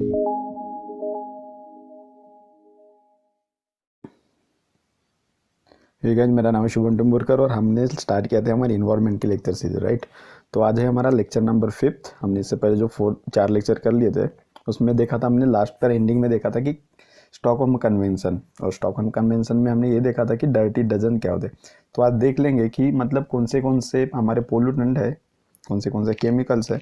Hey guys, मेरा नाम है शुभम टेम्बुरकर और हमने स्टार्ट किया था हमारी इन्वायरमेंट की लेक्चर सीरीज, राइट। तो आज है हमारा लेक्चर नंबर 5। हमने इससे पहले जो 4 लेक्चर कर लिए थे उसमें देखा था हमने, लास्ट पर एंडिंग में देखा था कि स्टॉकहोम कन्वेंशन, और स्टॉकहोम कन्वेंशन में हमने ये देखा था कि डर्टी डजन क्या होते। तो आज देख लेंगे कि मतलब कौन से हमारे पोल्यूटेंट है, कौन से केमिकल्स है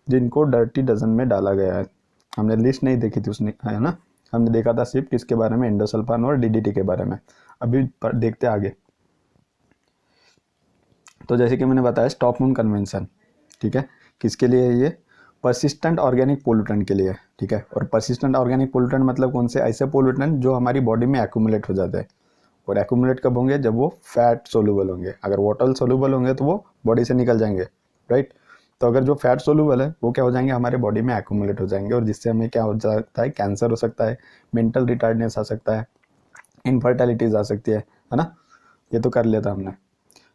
जिनको डर्टी डजन में डाला गया है। हमने लिस्ट नहीं देखी थी उसने, है ना। हमने देखा था सिर्फ किसके बारे में, एंडोसल्फान और डीडीटी के बारे में। अभी देखते आगे। तो जैसे कि मैंने बताया स्टॉकहोम कन्वेंशन, ठीक है, किसके लिए है ये? परसिस्टेंट ऑर्गेनिक पोल्यूटेंट के लिए, ठीक है। और परसिस्टेंट ऑर्गेनिक पोल्यूटेंट मतलब कौन से? ऐसे पोल्यूटेंट जो हमारी बॉडी में एक्यूमुलेट हो जाते हैं। और एक्यूमुलेट कब होंगे? जब वो फैट सोल्यूबल होंगे। अगर वाटर सोल्यूबल होंगे तो वो बॉडी से निकल जाएंगे, राइट। तो अगर जो फैट सोल्यूबल है वो क्या हो जाएंगे? हमारे बॉडी में एक्यूमुलेट हो जाएंगे, और जिससे हमें क्या हो सकता है? कैंसर हो सकता है, मेंटल रिटार्डनेस आ सकता है, इनफर्टिलिटीज आ सकती है ना। ये तो कर लिया था हमने।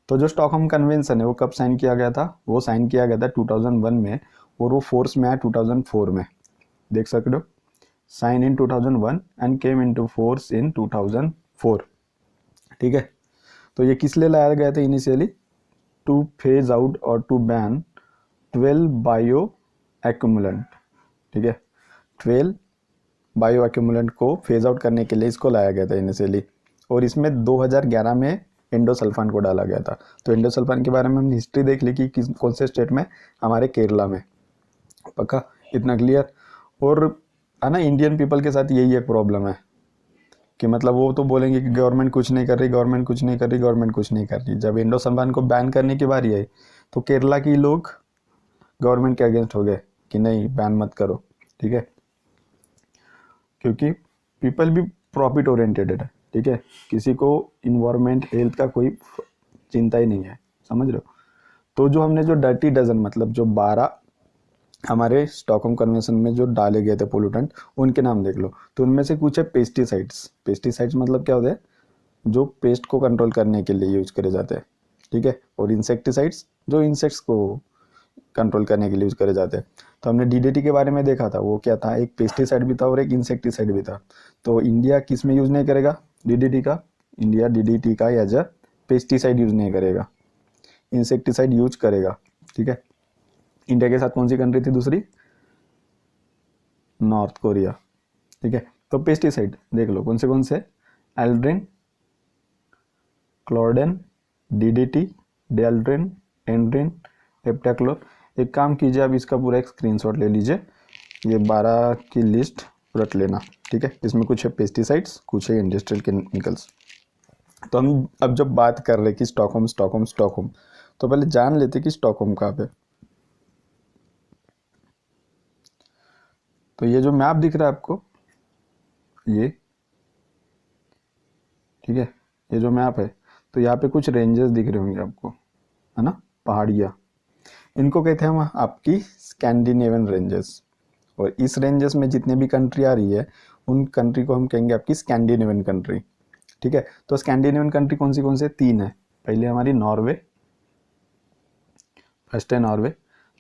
तो जो स्टॉकहोम कन्वेंशन है वो कब साइन किया गया था? वो साइन किया गया था 2001 में, और वो फोर्स में आया 2004 में। देख सकते हो, sign in 2001 and came into force in 2004, ठीक है। तो ये किस लिए लाया गया था इनिशियली? टू फेज आउट और टू बैन 12 बायो एक्यूमुलेंट, ठीक है। 12 बायो एक्यूमुलेंट को फेज आउट करने के लिए इसको लाया गया था इनिशियली। और इसमें 2011 में एंडोसल्फान को डाला गया था। तो एंडोसल्फान के बारे में हमने हिस्ट्री देख ली कि किस कौन से स्टेट में, हमारे केरला में। पक्का, इतना क्लियर। और है ना, इंडियन पीपल के साथ यही एक प्रॉब्लम है कि मतलब वो तो बोलेंगे कि गवर्नमेंट कुछ नहीं कर रही, गवर्नमेंट कुछ नहीं कर रही, गवर्नमेंट कुछ नहीं कर रही। जब एंडोसल्फान को बैन करने की बारी आई तो केरला के लोग गवर्नमेंट के अगेंस्ट हो गए कि नहीं, बैन मत करो, ठीक है। क्योंकि पीपल भी प्रॉफिट ओरिएंटेड है, ठीक है। किसी को इन्वायरमेंट हेल्थ का कोई चिंता ही नहीं है, समझ रहे हो। तो जो हमने जो डर्टी डजन मतलब जो 12 हमारे स्टॉकहोम कन्वेंशन में जो डाले गए थे पोल्यूटेंट, उनके नाम देख लो। तो उनमें से कुछ है पेस्टिसाइड्स। पेस्टिसाइड्स मतलब क्या होते हैं? जो पेस्ट को कंट्रोल करने के लिए यूज करे जाते हैं, ठीक है। और इंसेक्टिसाइड्स जो इंसेक्ट्स को कंट्रोल करने के लिए यूज करे जाते हैं। तो हमने डीडीटी के बारे में देखा था, वो क्या था? एक पेस्टिसाइड भी था और एक इंसेक्टिसाइड भी था। तो इंडिया किस में यूज नहीं करेगा डीडीटी का? इंडिया डीडीटी का एज अ पेस्टिसाइड यूज नहीं करेगा, इंसेक्टिसाइड यूज करेगा, ठीक है। इंडिया के साथ कौन सी कंट्री थी दूसरी? नॉर्थ कोरिया, ठीक है। तो पेस्टिसाइड देख लो कौन से? Aldrin, chlordane, DDT, dieldrin, endrin, heptachlor. एक काम कीजिए, आप इसका पूरा एक स्क्रीनशॉट ले लीजिए, ये 12 की लिस्ट रख लेना, ठीक है। इसमें कुछ है पेस्टिसाइड्स, कुछ है इंडस्ट्रियल केमिकल्स। तो हम अब जब बात कर रहे कि स्टॉकहोम स्टॉकहोम स्टॉकहोम, तो पहले जान लेते कि स्टॉकहोम कहाँ पे। तो ये जो मैप दिख रहा है आपको, ये, ठीक है, ये जो मैप है, तो यहाँ पे कुछ रेंजेस दिख रहे होंगे आपको, है ना, पहाड़ियाँ। इनको कहते हैं हम आपकी स्कैंडिनेवियन रेंजेस। और इस रेंजेस में जितने भी कंट्री आ रही है उन कंट्री को हम कहेंगे आपकी स्कैंडिनेवियन कंट्री, ठीक है। तो स्कैंडिनेवियन कंट्री कौन से? 3 है। पहले हमारी नॉर्वे, फर्स्ट है नॉर्वे,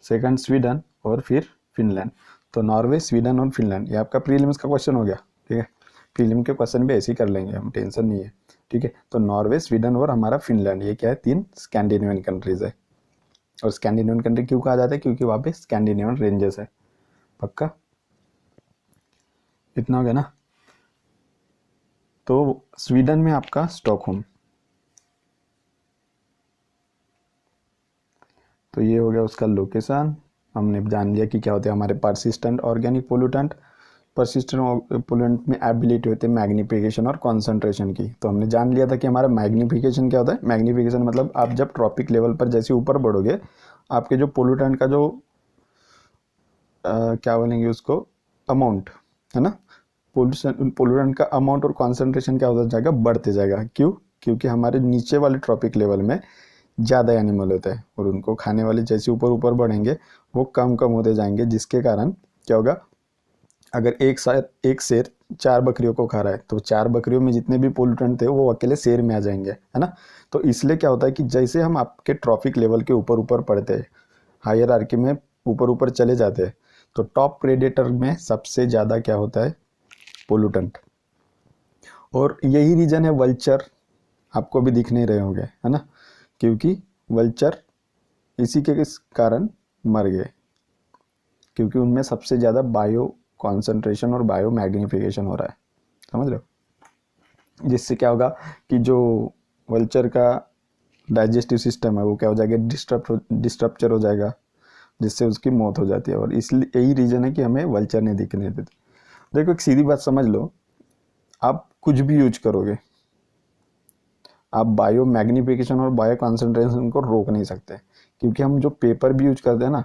सेकंड स्वीडन, और फिर फिनलैंड। तो नॉर्वे, स्वीडन और फिनलैंड, ये आपका प्रीलिम्स का क्वेश्चन हो गया, ठीक है। प्रीलिम के क्वेश्चन भी ऐसे ही कर लेंगे हम, टेंशन नहीं है, ठीक है। तो नॉर्वे, स्वीडन और हमारा फिनलैंड, ये क्या है? 3 स्कैंडिनेवियन कंट्रीज है। और स्कैंडिनेवियन कंट्री क्यों कहा जाता है? क्योंकि वहाँ पे स्कैंडिनेवियन रेंजेस है। पक्का, इतना हो गया ना। तो स्वीडन में आपका स्टॉकहोम, तो ये हो गया उसका लोकेशन। हमने जान लिया कि क्या होते हैं हमारे persistent organic pollutant. Persistent pollutant में एबिलिटी होती है मैग्निफिकेशन और कॉन्सेंट्रेशन की। तो हमने जान लिया था कि हमारा मैग्निफिकेशन क्या होता है। मैग्निफिकेशन मतलब आप जब ट्रॉपिक लेवल पर जैसे ऊपर बढ़ोगे, आपके जो पोल्यूटेंट का जो क्या बोलेंगे उसको, अमाउंट, है ना, पोल्यूटेंट का अमाउंट और कॉन्सेंट्रेशन क्या होता जाएगा? बढ़ते जाएगा। क्यों? क्योंकि हमारे नीचे वाले ट्रॉपिक लेवल में ज़्यादा एनिमल होते हैं, और उनको खाने वाले जैसे ऊपर ऊपर बढ़ेंगे वो कम कम होते जाएंगे, जिसके कारण क्या होगा? अगर एक शेर 4 बकरियों को खा रहा है तो 4 बकरियों में जितने भी पोल्यूटेंट थे वो अकेले शेर में आ जाएंगे, है ना। तो इसलिए क्या होता है कि जैसे हम आपके ट्रॉपिक लेवल के ऊपर ऊपर पढ़ते हैं, हायर आर्की में ऊपर ऊपर चले जाते हैं, तो टॉप प्रेडेटर में सबसे ज़्यादा क्या होता है, पोल्यूटेंट। और यही रीज़न है वल्चर आपको भी दिख नहीं रहे होंगे, है ना, क्योंकि वल्चर इसी के कारण मर गए, क्योंकि उनमें सबसे ज़्यादा बायो कॉन्सेंट्रेशन और बायो मैग्नीफिकेशन हो रहा है, समझ रहे हो। जिससे क्या होगा कि जो वल्चर का डाइजेस्टिव सिस्टम है वो क्या हो जाएगा, डिस्ट्रप्चर हो जाएगा, जिससे उसकी मौत हो जाती है। और इसलिए यही रीज़न है कि हमें वल्चर नहीं दिखने देते। देखो एक सीधी बात समझ लो, आप कुछ भी यूज करोगे, आप बायो मैग्नीफिकेशन और बायो कॉन्सेंट्रेशन को रोक नहीं सकते, क्योंकि हम जो पेपर भी यूज करते हैं ना,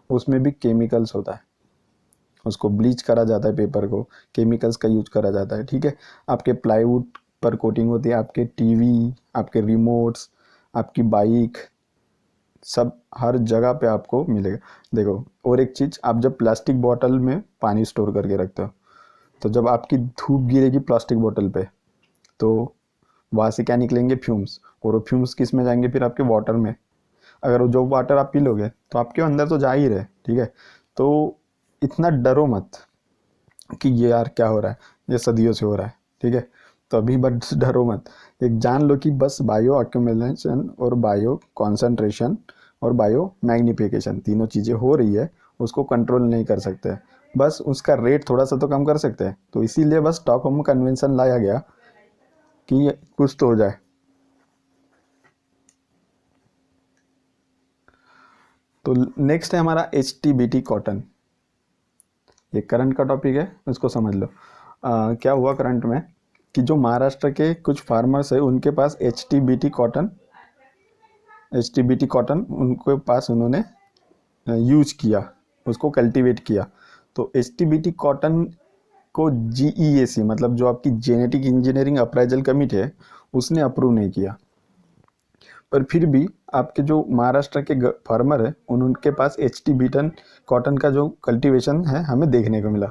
उसमें भी केमिकल्स होता है, उसको ब्लीच करा जाता है, पेपर को केमिकल्स का यूज करा जाता है, ठीक है। आपके प्लाईवुड पर कोटिंग होती है, आपके टीवी, आपके रिमोट्स, आपकी बाइक, सब हर जगह पे आपको मिलेगा। देखो और एक चीज़, आप जब प्लास्टिक बॉटल में पानी स्टोर करके रखते हो, तो जब आपकी धूप गिरेगी प्लास्टिक बॉटल पे, तो वहाँ से क्या निकलेंगे, फ्यूम्स, और वो फ्यूम्स किस में जाएंगे, फिर आपके वाटर में। अगर वो जो वाटर आप पी लोगे तो आपके अंदर तो जा ही रहे, ठीक है। तो इतना डरो मत कि ये यार क्या हो रहा है, ये सदियों से हो रहा है, ठीक है। तो अभी बस डरो मत, एक जान लो कि बस बायो अक्यूमुलेशन और बायो कॉन्सेंट्रेशन और बायो मैग्नीफिकेशन तीनों चीज़ें हो रही है, उसको कंट्रोल नहीं कर सकते, बस उसका रेट थोड़ा सा तो कम कर सकते हैं। तो इसीलिए बस स्टॉकहोम कन्वेंशन लाया गया कि कुछ तो हो जाए। तो नेक्स्ट है हमारा HTBT कॉटन, ये करंट का टॉपिक है, उसको समझ लो। क्या हुआ करंट में कि जो महाराष्ट्र के कुछ फार्मर्स है उनके पास H T B T cotton उनके पास उन्होंने यूज किया, उसको कल्टीवेट किया। तो HTBT कॉटन को GEAC मतलब जो आपकी जेनेटिक इंजीनियरिंग अप्राइजल कमिटी है उसने अप्रूव नहीं किया। पर फिर भी आपके जो महाराष्ट्र के फार्मर है उनके पास HTBT कॉटन का जो कल्टीवेशन है हमें देखने को मिला।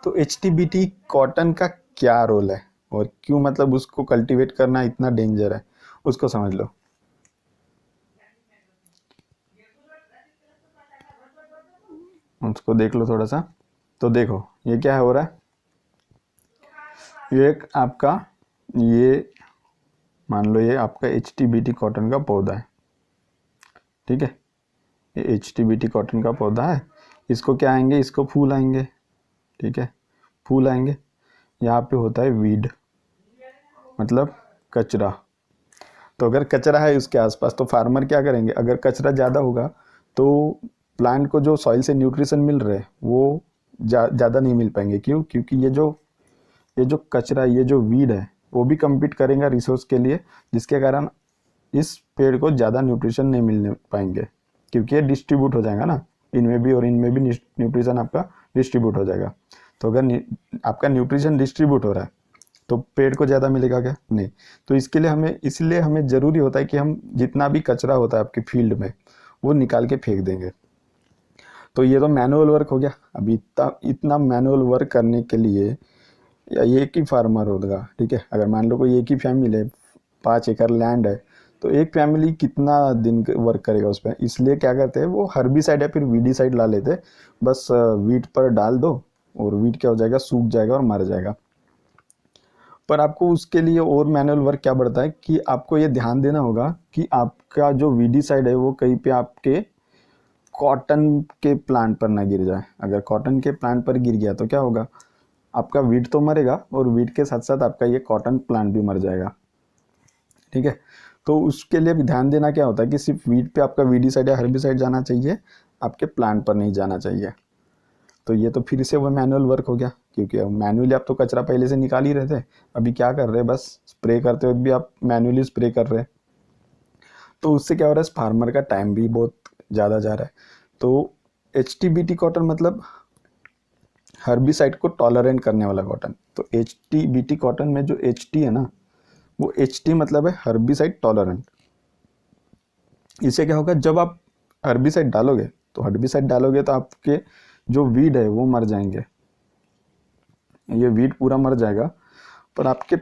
तो HTBT कॉटन का क्या रोल है और क्यों मतलब उसको कल्टीवेट करना इतना डेंजर है, उसको समझ लो। उसको देख लो थोड़ा सा। तो देखो ये क्या हो रहा है, ये एक आपका, ये मान लो ये आपका HTBT कॉटन का पौधा है, ठीक है। ये HTBT कॉटन का पौधा है, इसको क्या आएंगे, इसको फूल आएंगे, ठीक है, फूल आएंगे। यहाँ पे होता है वीड मतलब कचरा। तो अगर कचरा है उसके आसपास तो फार्मर क्या करेंगे, अगर कचरा ज़्यादा होगा तो प्लांट को जो सॉइल से न्यूट्रिशन मिल रहे हैं वो ज़्यादा नहीं मिल पाएंगे। क्यों, क्योंकि ये जो कचरा, ये जो वीड है वो भी कम्पीट करेंगे रिसोर्स के लिए, जिसके कारण इस पेड़ को ज़्यादा न्यूट्रिशन नहीं मिलने पाएंगे, क्योंकि ये डिस्ट्रीब्यूट हो जाएगा ना, इनमें भी और इनमें भी न्यूट्रिशन आपका डिस्ट्रीब्यूट हो जाएगा। तो अगर आपका न्यूट्रिशन डिस्ट्रीब्यूट हो रहा है तो पेड़ को ज़्यादा मिलेगा क्या, नहीं। तो इसलिए हमें ज़रूरी होता है कि हम जितना भी कचरा होता है आपके फील्ड में वो निकाल के फेंक देंगे। तो ये तो मैनुअल वर्क हो गया। अभी इतना इतना मैनुअल वर्क करने के लिए या एक ही फार्मर होगा, ठीक है। अगर मान लो कोई एक ही फैमिली है, 5 एकड़ लैंड है, तो एक फैमिली कितना दिन वर्क करेगा उस पर। इसलिए क्या करते हैं वो हर्बिसाइड या फिर वीडीसाइड ला लेते हैं, बस वीट पर डाल दो और वीट क्या हो जाएगा, सूख जाएगा और मर जाएगा। पर आपको उसके लिए और मैनुअल वर्क क्या बढ़ता है कि आपको ये ध्यान देना होगा कि आपका जो वीडीसाइड है वो कहीं पे आपके कॉटन के प्लांट पर ना गिर जाए। अगर कॉटन के प्लांट पर गिर गया तो क्या होगा, आपका वीट तो मरेगा और वीट के साथ साथ आपका ये कॉटन प्लांट भी मर जाएगा, ठीक है। तो उसके लिए भी ध्यान देना क्या होता है कि सिर्फ वीट पे आपका वीडीसाइड या हर्बिसाइड जाना चाहिए, आपके प्लांट पर नहीं जाना चाहिए। तो ये तो फिर से वो मैनुअल वर्क हो गया, क्योंकि अब मैनुअली आप तो कचरा पहले से निकाल ही रहे थे, अभी क्या कर रहे हैं, बस स्प्रे करते वक्त भी आप मैनुअली स्प्रे कर रहे हैं। तो उससे क्या हो रहा है, फार्मर का टाइम भी बहुत ज़्यादा जा रहा है। तो HTBT कॉटन मतलब हर्बिसाइड को टॉलरेंट करने वाला कॉटन। तो HTBT कॉटन में जो HT है ना, वो HT मतलब है हर्बिसाइड टॉलरेंट। इससे क्या होगा, जब आप हर्बिसाइड डालोगे तो आपके जो वीड है वो मर जाएंगे, ये वीड पूरा मर जाएगा, पर आपके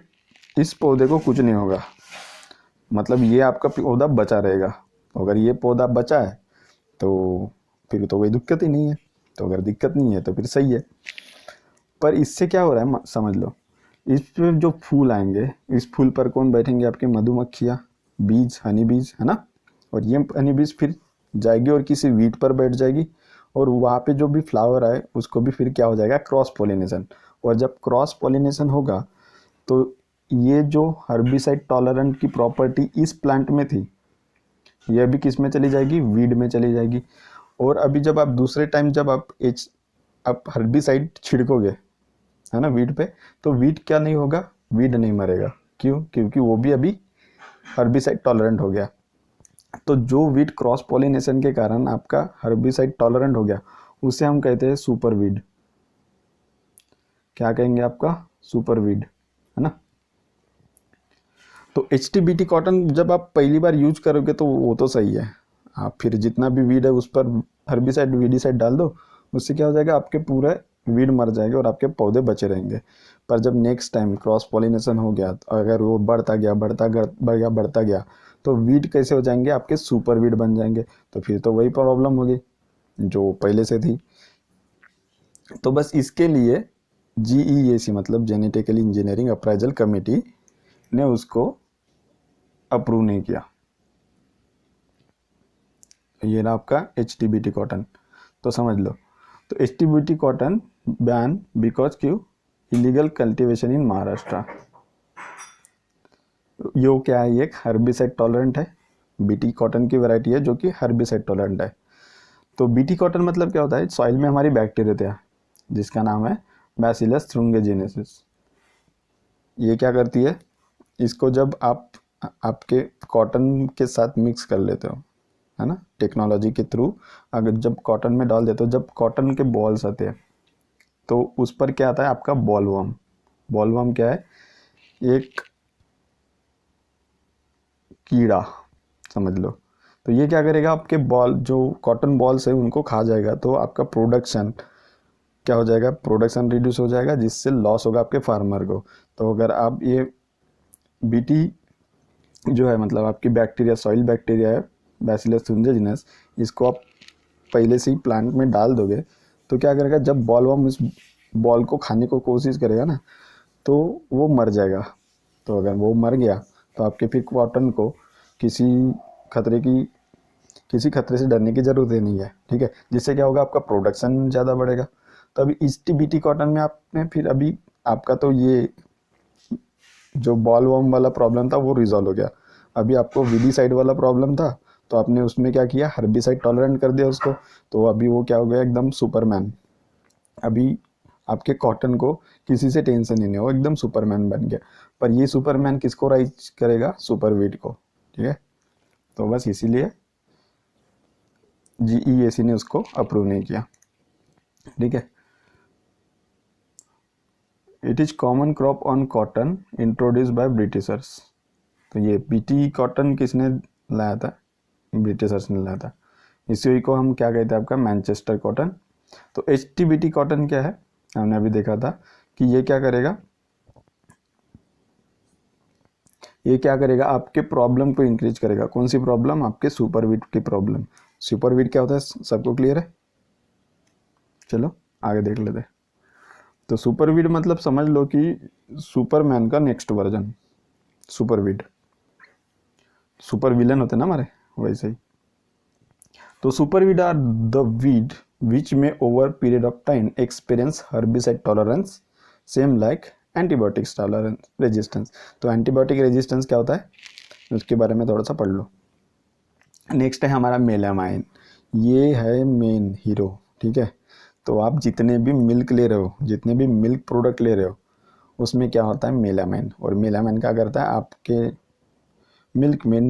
इस पौधे को कुछ नहीं होगा, मतलब ये आपका पौधा बचा रहेगा। अगर ये पौधा बचा है तो फिर तो कोई दिक्कत ही नहीं है। तो अगर दिक्कत नहीं है तो फिर सही है। पर इससे क्या हो रहा है समझ लो, इस पे जो फूल आएंगे, इस फूल पर कौन बैठेंगे, आपके मधुमक्खियाँ, बीज, हनी बीज, है ना। और ये हनी बीज फिर जाएगी और किसी वीट पर बैठ जाएगी, और वहाँ पे जो भी फ्लावर आए उसको भी फिर क्या हो जाएगा, क्रॉस पोलिनेशन। और जब क्रॉस पोलिनेशन होगा तो ये जो हर्बिसाइड टॉलरेंट की प्रॉपर्टी इस प्लांट में थी, ये अभी किस में चली जाएगी, वीड में चली जाएगी। और अभी जब आप दूसरे टाइम जब आप हर्बिसाइड छिड़कोगे, है ना, वीट पे, तो वीट क्या नहीं होगा, वीड नहीं मरेगा। क्यों, क्योंकि वो भी अभी हर्बिसाइड टॉलरेंट हो गया। तो जो वीट क्रॉस पॉलिनेशन के कारण आपका हर्बिसाइड टॉलरेंट हो गया, उसे हम कहते हैं सुपर वीड। क्या कहेंगे, आपका सुपर वीड, है ना। तो HTBT कॉटन जब आप पहली बार यूज करोगे तो वो तो सही है, आप फिर जितना भी वीड है उस पर हर्बिसाइड वीडिसाइड डाल दो, उससे क्या हो जाएगा, आपके पूरे वीड मर जाएंगे और आपके पौधे बचे रहेंगे। पर जब नेक्स्ट टाइम क्रॉस पॉलिनेशन हो गया, तो अगर वो बढ़ता गया बढ़ता गया, तो वीड कैसे हो जाएंगे, आपके सुपर वीड बन जाएंगे। तो फिर तो वही प्रॉब्लम होगी जो पहले से थी। तो बस इसके लिए GEAC मतलब जेनेटिकली इंजीनियरिंग अप्राइजल कमेटी ने उसको अप्रूव नहीं किया। ये रहा आपका HTBT कॉटन। तो समझ लो, तो HTBT कॉटन बैन बिकॉज क्यों, इलीगल कल्टीवेशन इन महाराष्ट्र। यो क्या है, ये एक हर्बिसाइड टॉलरेंट है, BT कॉटन की वैरायटी है जो कि हर्बिसाइड टॉलरेंट है। तो BT कॉटन मतलब क्या होता है, सॉइल में हमारी बैक्टीरिया होता है जिसका नाम है बैसिलस थ्रुंगेजेनेसिस। ये क्या करती है, इसको जब आप आपके कॉटन के साथ मिक्स कर लेते हो, है ना, टेक्नोलॉजी के थ्रू, अगर जब कॉटन में डाल देते हो, जब कॉटन के बॉल्स आते हैं तो उस पर क्या आता है, आपका बॉलवर्म। बॉलवर्म क्या है, एक कीड़ा समझ लो। तो ये क्या करेगा, आपके बॉल जो कॉटन बॉल्स है उनको खा जाएगा, तो आपका प्रोडक्शन क्या हो जाएगा, प्रोडक्शन रिड्यूस हो जाएगा, जिससे लॉस होगा आपके फार्मर को। तो अगर आप ये BT जो है, मतलब आपकी बैक्टीरिया, सॉइल बैक्टीरिया है बैसिलस थ्रिंजिनस, इसको आप पहले से ही प्लांट में डाल दोगे, तो क्या करेगा, जब बॉलवर्म इस बॉल को खाने को कोशिश करेगा ना, तो वो मर जाएगा। तो अगर वो मर गया तो आपके फिर कॉटन को किसी खतरे की किसी खतरे से डरने की ज़रूरत ही नहीं है, ठीक है। जिससे क्या होगा, आपका प्रोडक्शन ज़्यादा बढ़ेगा। तो अभी HTBT कॉटन में आपने फिर अभी आपका तो ये जो बॉल वर्म वाला प्रॉब्लम था वो रिजॉल्व हो गया। अभी आपको वीडीसाइड वाला प्रॉब्लम था, तो आपने उसमें क्या किया, हर्बिसाइड टॉलरेंट कर दिया उसको, तो अभी वो क्या हो गया, एकदम सुपरमैन। अभी आपके कॉटन को किसी से टेंशन ही नहीं, वो एकदम सुपरमैन बन गया। पर ये सुपरमैन किसको राइज करेगा, सुपर वीट को, ठीक है। तो बस इसीलिए GEAC ने उसको अप्रूव नहीं किया, ठीक है। It is common crop on cotton introduce by Britishers. तो ये BT कॉटन किसने लाया था, ब्रिटिशर्स ने लाया था। इसी को हम क्या कहते हैं, आपका मैनचेस्टर कॉटन। तो HTBT कॉटन क्या है, हमने अभी देखा था कि ये क्या करेगा, ये क्या करेगा, आपके प्रॉब्लम को इंक्रीज करेगा। कौन सी प्रॉब्लम, आपके सुपर वीट की प्रॉब्लम। सुपर वीट क्या होता है, सबको क्लियर है, चलो आगे देख लेते हैं। तो सुपर वीट मतलब समझ लो कि सुपरमैन का next version, super weed. Super villain होते ना हमारे, वैसे ही। तो super weed are the weed which में over period of time experience herbicide tolerance same like antibiotics tolerance resistance. तो एंटीबायोटिक रेजिस्टेंस क्या होता है, उसके बारे में थोड़ा सा पढ़ लो। नेक्स्ट है हमारा मेलामाइन, ये है मेन हीरो, ठीक है। तो आप जितने भी मिल्क ले रहे हो, जितने भी मिल्क प्रोडक्ट ले रहे हो, उसमें क्या होता है, मेलामाइन। और मेलामाइन क्या करता है, आपके मिल्क में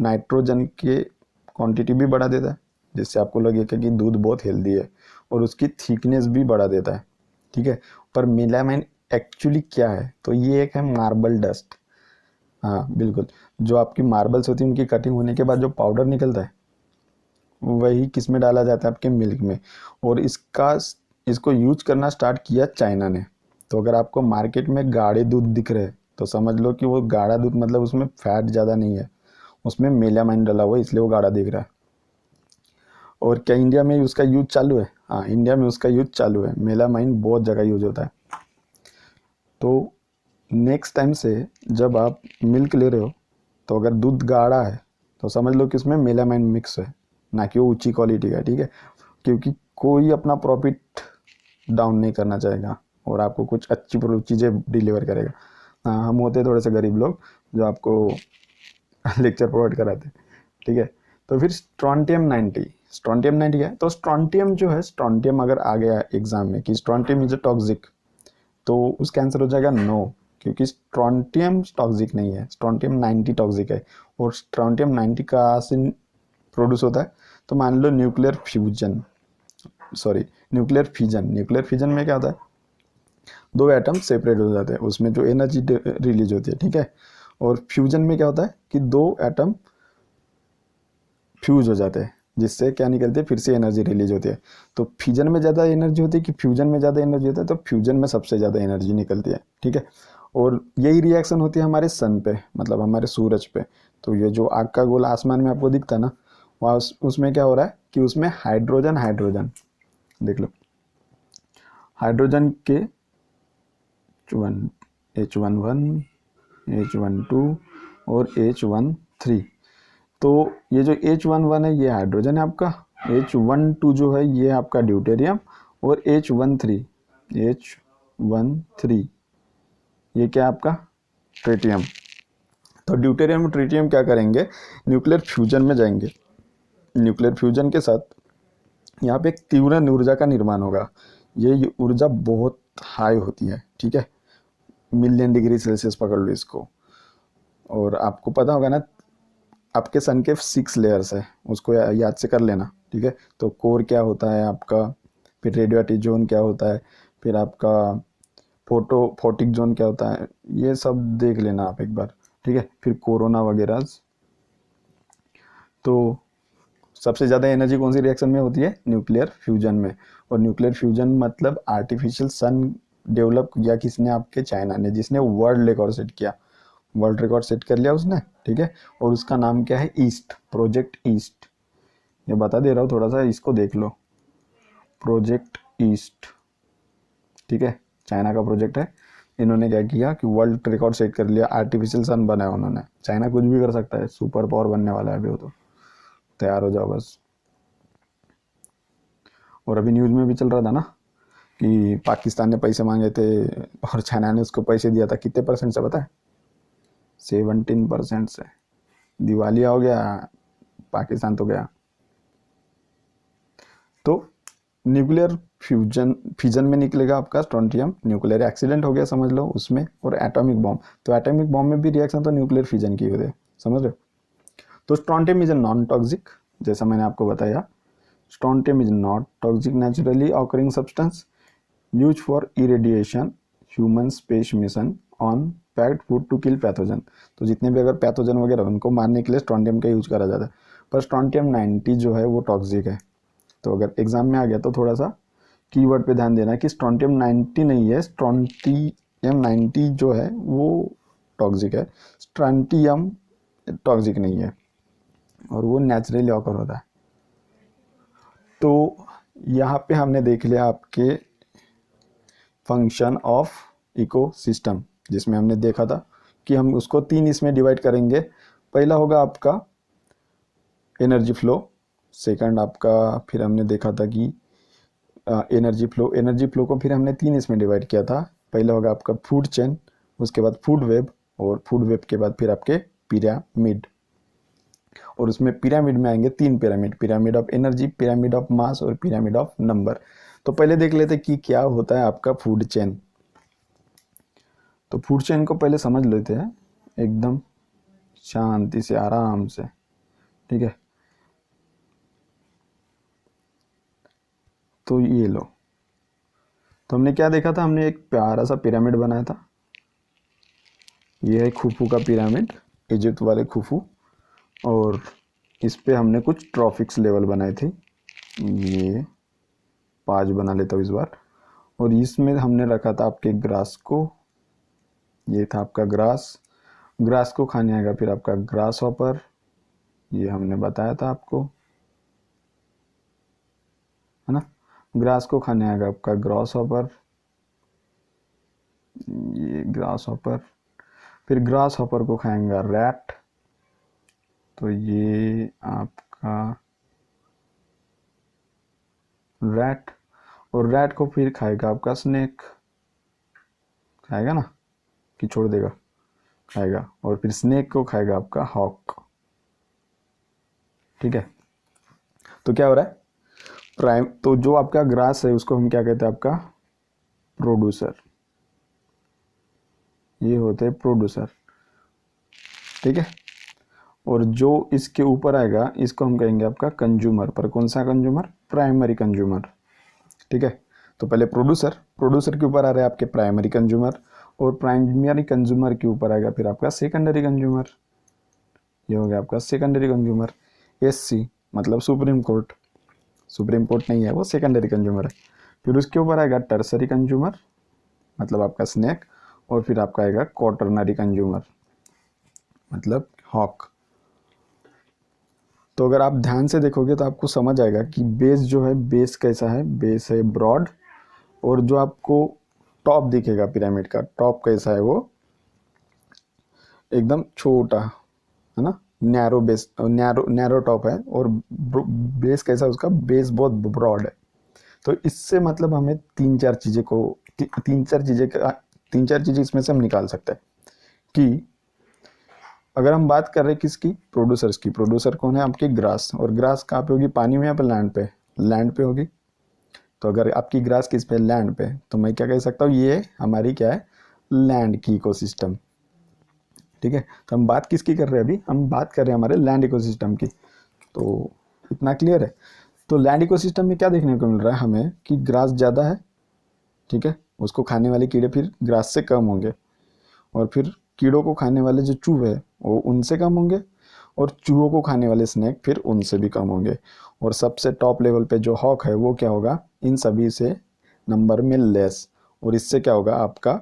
नाइट्रोजन के क्वांटिटी भी बढ़ा देता है, जिससे आपको लगेगा कि दूध बहुत हेल्दी है, और उसकी थिकनेस भी बढ़ा देता है, ठीक है। पर मेलामाइन एक्चुअली क्या है, तो ये एक है मार्बल डस्ट। हाँ बिल्कुल, जो आपकी मार्बल्स होती है उनकी कटिंग होने के बाद जो पाउडर निकलता है, वही किस में डाला जाता है, आपके मिल्क में। और इसको यूज करना स्टार्ट किया चाइना ने। तो अगर आपको मार्केट में गाढ़े दूध दिख रहे हैं, तो समझ लो कि वो गाढ़ा दूध मतलब उसमें फैट ज़्यादा नहीं है, उसमें मेलामाइन डाला हुआ है, इसलिए वो गाढ़ा दिख रहा है। और क्या इंडिया में उसका यूज चालू है? हाँ, इंडिया में उसका यूज चालू है। मेलामाइन बहुत जगह यूज होता है। तो नेक्स्ट टाइम से जब आप मिल्क ले रहे हो, तो अगर दूध गाढ़ा है तो समझ लो कि उसमें मेलामाइन मिक्स है, ना कि वो ऊंची क्वालिटी का, ठीक है? क्योंकि कोई अपना प्रॉफिट डाउन नहीं करना चाहेगा और आपको कुछ अच्छी चीज़ें डिलीवर करेगा। हाँ, हम होते थोड़े से गरीब लोग जो आपको लेक्चर प्रोवाइड कराते, ठीक है? तो फिर स्ट्रॉन्टियम 90 है। तो स्ट्रॉन्टियम जो है, स्ट्रॉन्टियम अगर आ गया एग्जाम में कि स्ट्रॉन्टियम इज अ टॉक्सिक, तो उसका आंसर हो जाएगा नो, क्योंकि स्ट्रॉन्टियम टॉक्सिक नहीं है, स्ट्रॉन्टियम 90 टॉक्सिक है। और स्ट्रॉन्टियम 90 कहाँ से प्रोड्यूस होता है? तो मान लो न्यूक्लियर फिजन में क्या होता है? दो एटम सेपरेट हो जाते हैं, उसमें जो एनर्जी रिलीज होती है, ठीक है? और फ्यूजन में क्या होता है कि दो एटम फ्यूज हो जाते हैं, जिससे क्या निकलती है? फिर से एनर्जी रिलीज होती है। तो फ्यूजन में ज़्यादा एनर्जी होती है कि फ्यूजन में ज़्यादा एनर्जी होता है? तो फ्यूजन में सबसे ज़्यादा एनर्जी निकलती है, ठीक है? और यही रिएक्शन होती है हमारे सन पे, मतलब हमारे सूरज पे। तो ये जो आग का गोला आसमान में आपको दिखता है ना, वहाँ उसमें क्या हो रहा है कि उसमें हाइड्रोजन हाइड्रोजन देख लो, हाइड्रोजन के H11 H12 और H13। तो ये जो H11 है ये हाइड्रोजन है आपका, H12 जो है ये आपका ड्यूटेरियम, और H13 ये क्या है आपका? ट्रिटियम। तो ड्यूटेरियम और ट्रिटियम क्या करेंगे? न्यूक्लियर फ्यूजन में जाएंगे। न्यूक्लियर फ्यूजन के साथ यहाँ पे एक तीव्र ऊर्जा का निर्माण होगा। ये ऊर्जा बहुत हाई होती है, ठीक है? मिलियन डिग्री सेल्सियस पकड़ लो इसको। और आपको पता होगा ना, आपके सन के 6 लेयर्स है, उसको याद से कर लेना, ठीक है? तो कोर क्या होता है आपका, फिर रेडियो एक्टिव जोन क्या होता है, फिर आपका फोटिक जोन क्या होता है, ये सब देख लेना आप एक बार, ठीक है? फिर कोरोना वगैरह। तो सबसे ज़्यादा एनर्जी कौन सी रिएक्शन में होती है? न्यूक्लियर फ्यूजन में। और न्यूक्लियर फ्यूजन मतलब आर्टिफिशियल सन डेवलप किया किसने? आपके चाइना ने, जिसने वर्ल्ड रिकॉर्ड सेट किया, वर्ल्ड रिकॉर्ड सेट कर लिया उसने, ठीक है? और उसका नाम क्या है? East, project east. ये बता दे रहा हूँ, थोड़ा सा इसको देख लो, प्रोजेक्ट ईस्ट, ठीक है? चाइना का प्रोजेक्ट है। इन्होंने क्या किया कि वर्ल्ड रिकॉर्ड सेट कर लिया, आर्टिफिशियल सन बनाया उन्होंने। चाइना कुछ भी कर सकता है, सुपर पावर बनने वाला है अभी वो, तो तैयार हो जाओ बस। और अभी न्यूज़ में भी चल रहा था ना कि पाकिस्तान ने पैसे मांगे थे और चाइना ने उसको पैसे दिया था, कितने परसेंट से पता है? 17% से। दिवालिया हो गया पाकिस्तान तो गया। तो न्यूक्लियर फ्यूजन में निकलेगा आपका स्ट्रॉन्टियम, न्यूक्लियर एक्सीडेंट हो गया समझ लो उसमें, और एटॉमिक बॉम्ब। तो एटॉमिक बॉम्ब में भी रिएक्शन तो न्यूक्लियर फ्यूजन की होती है, समझ रहे हो? तो strontium is a non toxic, जैसा मैंने आपको बताया। Strontium is not toxic naturally occurring substance use for irradiation human space mission on packed food to kill pathogen. तो जितने भी अगर पैथोजन वगैरह उनको मारने के लिए स्ट्रॉन्टियम का यूज करा जाता है। पर स्ट्रॉन्टियम 90 जो है वो टॉक्सिक है। तो अगर एग्जाम में आ गया तो थोड़ा सा कीवर्ड पे ध्यान देना कि स्ट्रॉन्टियम 90 नहीं है, स्ट्रॉन्टियम 90 जो है वो टॉक्सिक है, स्ट्रॉन्टियम टॉक्सिक नहीं है, और वो नेचुरली ऑकर होता है। तो यहाँ पे हमने देख लिया आपके फंक्शन ऑफ इकोसिस्टम, जिसमें हमने देखा था कि हम उसको 3 इसमें डिवाइड करेंगे। पहला होगा आपका एनर्जी फ्लो, सेकंड आपका, फिर हमने देखा था कि एनर्जी फ्लो को फिर हमने 3 इसमें डिवाइड किया था। पहला होगा आपका फूड चेन, उसके बाद फूड वेब, और फूड वेब के बाद फिर आपके पिरामिड। और उसमें पिरामिड में आएंगे 3 pyramid, pyramid of energy, pyramid of mass और पिरामिड ऑफ नंबर। तो पहले देख लेते कि क्या होता है आपका फूड चेन। तो फूड चेन को पहले समझ लेते हैं एकदम शांति से, आराम से, ठीक है? तो ये लो, तो हमने क्या देखा था? हमने एक प्यारा सा पिरामिड बनाया था। ये है खुफू का पिरामिड, इजिप्ट वाले खुफू। और इस पे हमने कुछ ट्रॉफिक्स लेवल बनाए थे, ये 5 बना लेता हूँ इस बार। और इसमें हमने रखा था आपके ग्रास को, ये था आपका ग्रास, ग्रास को खाने आएगा फिर आपका ग्रास हॉपर, ये हमने बताया था आपको। है ना। ग्रास को खाने आएगा आपका ग्रास हॉपर, ये ग्रास हॉपर। फिर ग्रास हॉपर को खाएंगा रैट, तो ये आपका रैट। और रैट को फिर खाएगा आपका स्नेक, खाएगा ना कि छोड़ देगा, खाएगा। और फिर स्नेक को खाएगा आपका हॉक। ठीक है, तो क्या हो रहा है, प्राइम, तो जो आपका ग्रास है उसको हम क्या कहते हैं, आपका प्रोड्यूसर, ये होते हैं प्रोड्यूसर। ठीक है, और जो इसके ऊपर आएगा इसको हम कहेंगे आपका कंज्यूमर। पर कौन सा कंज्यूमर, प्राइमरी कंज्यूमर। ठीक है, तो पहले प्रोड्यूसर, प्रोड्यूसर के ऊपर आ रहा है आपके प्राइमरी कंज्यूमर, और प्राइमरी कंज्यूमर के ऊपर आएगा फिर आपका सेकेंडरी कंज्यूमर, ये हो गया आपका सेकेंडरी कंज्यूमर। एससी मतलब सुप्रीम कोर्ट, सुप्रीम कोर्ट नहीं है वो, सेकेंडरी कंज्यूमर है। फिर उसके ऊपर आएगा टर्सरी कंज्यूमर, मतलब आपका स्नैक। और फिर आपका आएगा क्वाटरनरी कंज्यूमर, मतलब हॉक। तो अगर आप ध्यान से देखोगे तो आपको समझ आएगा कि बेस जो है, बेस कैसा है, बेस है ब्रॉड। और जो आपको टॉप दिखेगा पिरामिड का, टॉप कैसा है, वो एकदम छोटा, है ना, narrow base, narrow narrow top है। और बेस कैसा है उसका, बेस बहुत ब्रॉड है। तो इससे मतलब हमें तीन चार चीजें इसमें से हम निकाल सकते हैं कि अगर हम बात कर रहे हैं किसकी, प्रोड्यूसर्स की। प्रोड्यूसर कौन है, आपकी ग्रास। और ग्रास कहाँ पे होगी, पानी में या पे लैंड पे, लैंड पे होगी। तो अगर आपकी ग्रास किस पे, लैंड पे, तो मैं क्या कह सकता हूँ, ये हमारी क्या है, लैंड की इकोसिस्टम। ठीक है, तो हम बात किसकी कर रहे हैं अभी, हम बात कर रहे हैं हमारे लैंड इकोसिस्टम की। तो इतना क्लियर है। तो लैंड इकोसिस्टम में क्या देखने को मिल रहा है हमें कि ग्रास ज़्यादा है, ठीक है, उसको खाने वाले कीड़े फिर ग्रास से कम होंगे। और फिर कीड़ों को खाने वाले जो चूहे हैं वो उनसे कम होंगे, और चूहों को खाने वाले स्नेक फिर उनसे भी कम होंगे। और सबसे टॉप लेवल पे जो हॉक है वो क्या होगा, इन सभी से नंबर में लेस। और इससे क्या होगा, आपका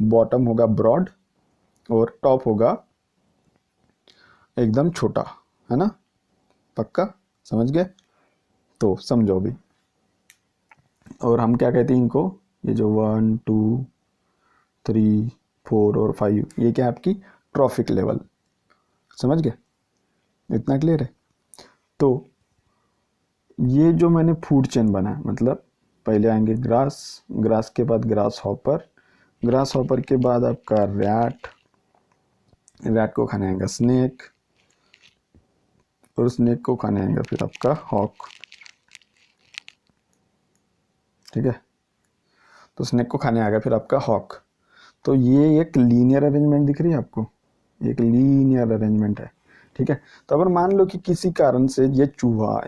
बॉटम होगा ब्रॉड और टॉप होगा एकदम छोटा, है ना। पक्का समझ गए, तो समझो अभी। और हम क्या कहते हैं इनको, ये जो 1 2 3 4 और 5, ये क्या है आपकी ट्रॉफिक लेवल। समझ गए, इतना क्लियर है। तो ये जो मैंने फूड चेन बनाया, मतलब पहले आएंगे ग्रास, ग्रास के बाद ग्रास हॉपर, ग्रास हॉपर के बाद आपका रैट, रैट को खाने आएगा स्नेक, और स्नेक को खाने आएगा फिर आपका हॉक। ठीक है, तो स्नेक को खाने आएगा फिर आपका हॉक। तो ये एक लीनियर अरेंजमेंट दिख रही है आपको, एक लीनियर अरेंजमेंट है। ठीक है, तो अगर मान लो कि किसी कारण से ये चूहा,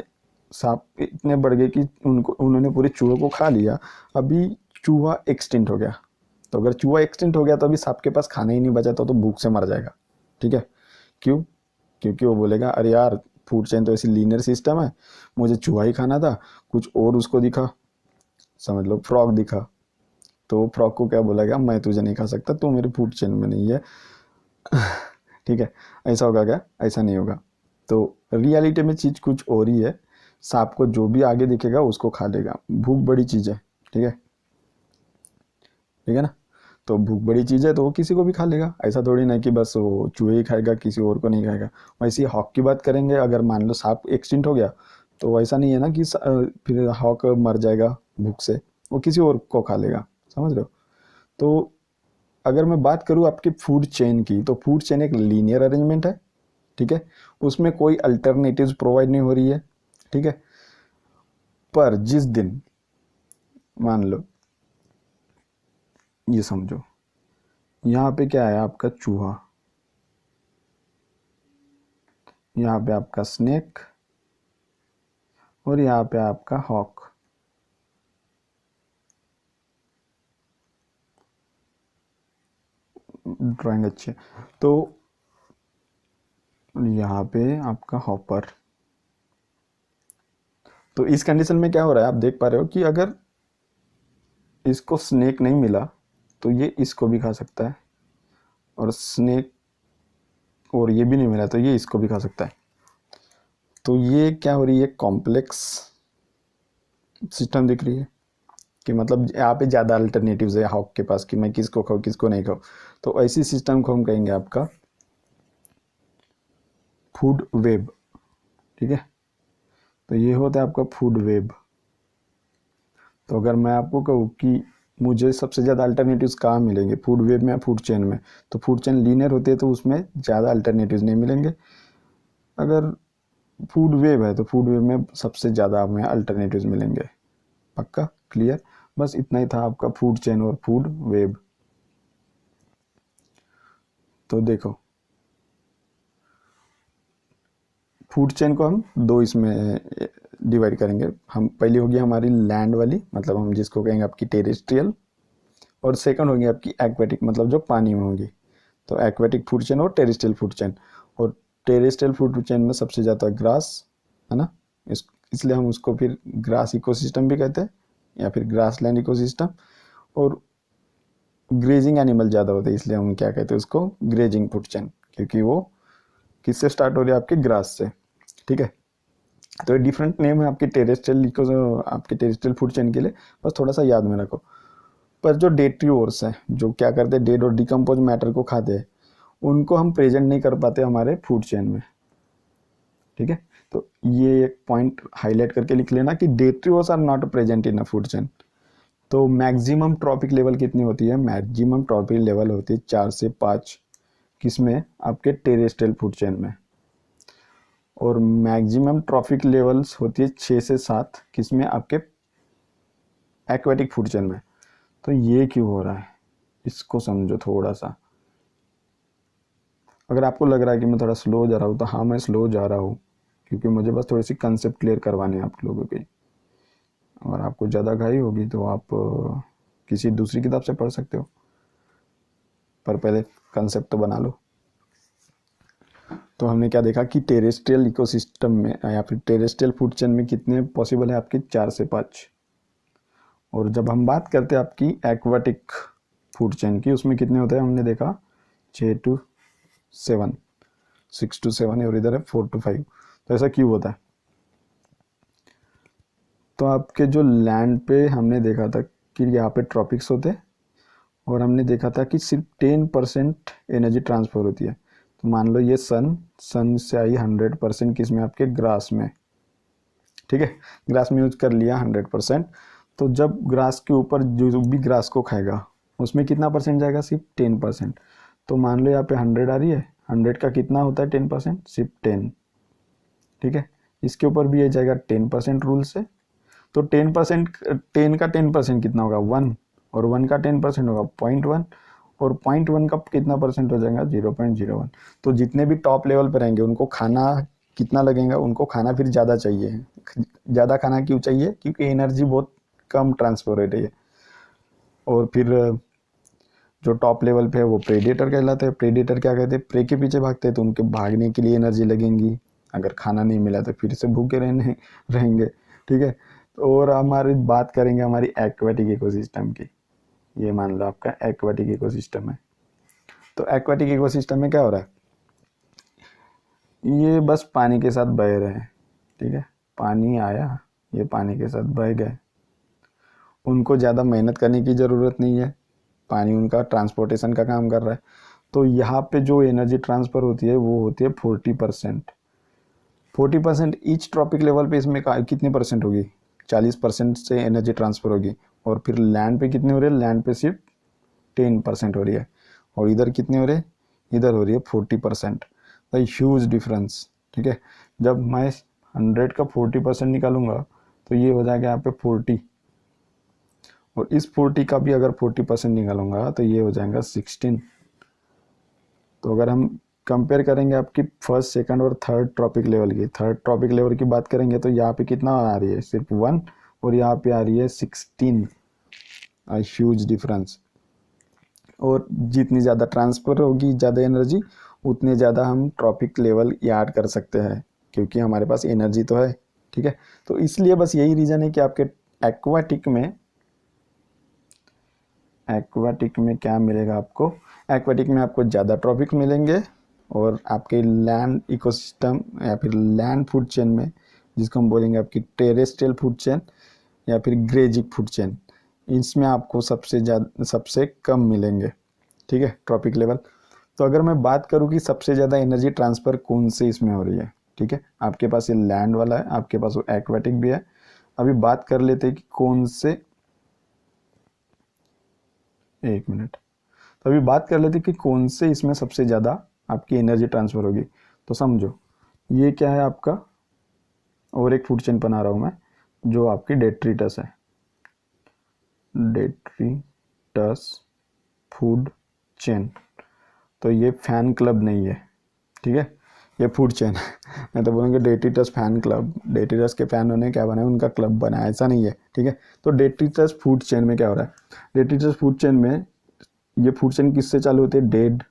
सांप इतने बढ़ गए कि उन्होंने पूरे चूहे को खा लिया, अभी चूहा एक्सटिंक्ट हो गया। तो अगर चूहा एक्सटिंक्ट हो गया तो अभी सांप के पास खाना ही नहीं बचा, तो भूख से मर जाएगा। ठीक है, क्यों, क्योंकि वो बोलेगा अरे यार, फूड चेन तो ऐसी लीनियर सिस्टम है, मुझे चूहा ही खाना था, कुछ और उसको दिखा, समझ लो फ्रॉग दिखा, तो फ्रॉग को क्या बोलेगा, मैं तुझे नहीं खा सकता, तू मेरे फूड चेन में नहीं है। ठीक है, ऐसा होगा क्या, ऐसा नहीं होगा। तो रियलिटी में चीज़ कुछ और ही है। सांप को जो भी आगे दिखेगा उसको खा लेगा, भूख बड़ी चीज़ है। ठीक है, ठीक है ना। तो भूख बड़ी चीज़ है तो वो किसी को भी खा लेगा, ऐसा थोड़ी ना कि बस वो चूहे ही खाएगा, किसी और को नहीं खाएगा। वैसे ही हॉक की बात करेंगे, अगर मान लो सांप एक्सटिंक्ट हो गया तो ऐसा नहीं है ना कि फिर हॉक मर जाएगा भूख से, वो किसी और को खा लेगा। समझ रहे हो। तो अगर मैं बात करूँ आपकी फूड चेन की, तो फूड चेन एक लीनियर अरेंजमेंट है। ठीक है, उसमें कोई अल्टरनेटिव्स प्रोवाइड नहीं हो रही है। ठीक है, पर जिस दिन मान लो, ये समझो, यहाँ पे क्या है आपका चूहा, यहाँ पे आपका स्नेक, और यहाँ पे आपका हॉक। ड्राइंग अच्छी है। तो यहाँ पे आपका हॉपर। तो इस कंडीशन में क्या हो रहा है, आप देख पा रहे हो कि अगर इसको स्नेक नहीं मिला तो ये इसको भी खा सकता है, और स्नेक और ये भी नहीं मिला तो ये इसको भी खा सकता है। तो ये क्या हो रही है, कॉम्प्लेक्स सिस्टम दिख रही है कि मतलब यहाँ पे ज़्यादा अल्टरनेटिव्स है हॉक के पास कि मैं किसको खाऊँ किसको नहीं खाऊँ। तो ऐसी सिस्टम को हम कहेंगे आपका फूड वेब। ठीक है, तो ये होता है आपका फूड वेब। तो अगर मैं आपको कहूँ कि मुझे सबसे ज़्यादा अल्टरनेटिव्स कहाँ मिलेंगे, फूड वेब में या फूड चेन में, तो फूड चेन लीनियर होती है तो उसमें ज़्यादा अल्टरनेटिव्स नहीं मिलेंगे। अगर फूड वेब है तो फूड वेब में सबसे ज़्यादा हमें अल्टरनेटिव्स मिलेंगे। पक्का क्लियर? बस इतना ही था आपका फूड चेन और फूड वेब। तो देखो, फूड चेन को हम दो इसमें डिवाइड करेंगे। हम पहली होगी हमारी लैंड वाली, मतलब हम जिसको कहेंगे आपकी टेरेस्ट्रियल, और सेकंड होगी आपकी एक्वेटिक, मतलब जो पानी में होगी। तो एक्वेटिक फूड चेन और टेरेस्ट्रियल फूड चेन। और टेरेस्ट्रियल फूड चेन में सबसे ज़्यादा ग्रास है ना, इसलिए हम उसको फिर ग्रास इकोसिस्टम भी कहते हैं या फिर ग्रास लैंड इकोसिस्टम। और ग्रेजिंग एनिमल ज़्यादा होते हैं इसलिए हम क्या कहते हैं उसको ग्रेजिंग फूड चेन, क्योंकि वो किससे स्टार्ट हो रही है आपके ग्रास से। ठीक है, तो डिफरेंट नेम है आपके टेरेस्ट्रियल इको, आपके टेरेस्ट्रियल फूड चेन के लिए, बस थोड़ा सा याद में रखो। पर जो डेट्रीओर्स हैं जो क्या करते हैं डेड और डिकम्पोज मैटर को खाते हैं, उनको हम प्रेजेंट नहीं कर पाते हमारे फूड चेन में। ठीक है, तो ये एक पॉइंट हाईलाइट करके लिख लेना कि detritivores are not present in a food chain. तो मैक्सिमम ट्रॉपिक लेवल कितनी होती है, मैक्सिमम ट्रॉपिक लेवल होती है 4 से 5, किसमें आपके टेरेस्ट्रियल फूड चेन में। और मैक्सिमम ट्रॉपिक लेवल्स होती है 6 से 7, किसमें आपके एक्वेटिक फूड चेन में। तो ये क्यों हो रहा है इसको समझो थोड़ा सा। अगर आपको लग रहा है कि मैं थोड़ा स्लो जा रहा हूँ, तो हाँ मैं स्लो जा रहा हूँ क्योंकि मुझे बस थोड़ी सी कंसेप्ट क्लियर करवाने हैं आप लोगों की। अगर आपको ज़्यादा घाई होगी तो आप किसी दूसरी किताब से पढ़ सकते हो, पर पहले कंसेप्ट तो बना लो। तो हमने क्या देखा कि टेरेस्ट्रियल इकोसिस्टम में या फिर टेरेस्ट्रियल फूड चेन में कितने पॉसिबल है आपके 4 से 5। और जब हम बात करते हैं आपकी एक्वाटिक फूड चेन की, उसमें कितने होते हैं हमने देखा 6 to 7, 6 to 7 और इधर है 4 to 5। तो ऐसा क्यों होता है? तो आपके जो लैंड पे हमने देखा था कि यहाँ पे ट्रॉपिक्स होते हैं और हमने देखा था कि सिर्फ 10% एनर्जी ट्रांसफ़र होती है। तो मान लो ये सन से आई 100% किस में आपके ग्रास में। ठीक है, ग्रास में यूज कर लिया 100%। तो जब ग्रास के ऊपर जो भी ग्रास को खाएगा उसमें कितना परसेंट जाएगा, सिर्फ 10%। तो मान लो यहाँ पे 100 आ रही है, 100 का कितना होता है 10%, सिर्फ 10। ठीक है, इसके ऊपर भी ये जाएगा 10% रूल से। तो 10%, 10 का 10% कितना होगा 1, और 1 का 10% होगा 0.1, और 0.1 का कितना परसेंट हो जाएगा 0.01। तो जितने भी टॉप लेवल पर रहेंगे उनको खाना कितना लगेगा, उनको खाना फिर ज़्यादा चाहिए। ज़्यादा खाना क्यों चाहिए, क्योंकि एनर्जी बहुत कम ट्रांसफर हो रही है। और फिर जो टॉप लेवल पे है वो प्रेडेटर कहलाते हैं। प्रेडेटर क्या कहते हैं, प्रे के पीछे भागते हैं, तो उनके भागने के लिए एनर्जी लगेंगी। अगर खाना नहीं मिला तो फिर से भूखे रहने रहेंगे। ठीक है, और हमारी बात करेंगे हमारी एक्वेटिक इकोसिस्टम की। ये मान लो आपका एक्वेटिक इकोसिस्टम है। तो एक्वेटिक इकोसिस्टम में क्या हो रहा है, ये बस पानी के साथ बह रहे हैं। ठीक है, पानी आया, ये पानी के साथ बह गए, उनको ज़्यादा मेहनत करने की ज़रूरत नहीं है, पानी उनका ट्रांसपोर्टेशन का काम कर रहा है। तो यहाँ पे जो एनर्जी ट्रांसफ़र होती है वो होती है 40%। 40% ईच ट्रॉपिक लेवल पे इसमें कितनी परसेंट होगी, 40% से एनर्जी ट्रांसफ़र होगी। और फिर लैंड पे कितनी हो रही है, लैंड पे सिर्फ 10% हो रही है। और इधर कितनी हो रही है, इधर हो रही है 40%। The huge difference. ठीक है, जब मैं 100 का 40% निकालूंगा तो ये हो जाएगा यहाँ पे 40, और इस 40 का भी अगर 40% निकालूंगा तो ये हो जाएगा 16। तो अगर हम कंपेयर करेंगे आपकी फर्स्ट सेकंड और थर्ड ट्रॉपिक लेवल की, थर्ड ट्रॉपिक लेवल की बात करेंगे तो यहाँ पे कितना आ रही है, सिर्फ 1, और यहाँ पे आ रही है 16। Huge difference. और जितनी ज़्यादा ट्रांसफ़र होगी ज़्यादा एनर्जी, उतने ज़्यादा हम ट्रॉपिक लेवल याद कर सकते हैं, क्योंकि हमारे पास एनर्जी तो है। ठीक है, तो इसलिए बस यही रीज़न है कि आपके एक्वाटिक में क्या मिलेगा आपको, एक्वाटिक में आपको ज़्यादा ट्रॉपिक मिलेंगे। और आपके लैंड इकोसिस्टम या फिर लैंड फूड चेन में, जिसको हम बोलेंगे आपकी टेरेस्ट्रियल फूड चेन या फिर ग्रेजिक फूड चेन, इसमें आपको सबसे कम मिलेंगे, ठीक है, ट्रॉपिक लेवल। तो अगर मैं बात करूं कि सबसे ज़्यादा एनर्जी ट्रांसफ़र कौन से इसमें हो रही है, ठीक है, आपके पास ये लैंड वाला है, आपके पास वो एक्वाटिक भी है। अभी बात कर लेते हैं कि कौन से, एक मिनट, तो अभी बात कर लेते हैं कि कौन से इसमें सबसे ज़्यादा आपकी एनर्जी ट्रांसफ़र होगी। तो समझो ये क्या है आपका, और एक फूड चेन बना रहा हूँ मैं, जो आपकी डेट्रिटस है, डेट्रिटस फूड चेन। तो ये फैन क्लब नहीं है, ठीक है, ये फूड चेन है। मैं तो बोलूँगा डेट्रिटस फैन क्लब, डेट्रिटस के फैन होने क्या बना है, उनका क्लब बना है, ऐसा नहीं है, ठीक है। तो डेट्रिटस फूड चेन में क्या हो रहा है, डेट्रिटस फूड चेन में ये फूड चेन किससे चालू होती है, डेड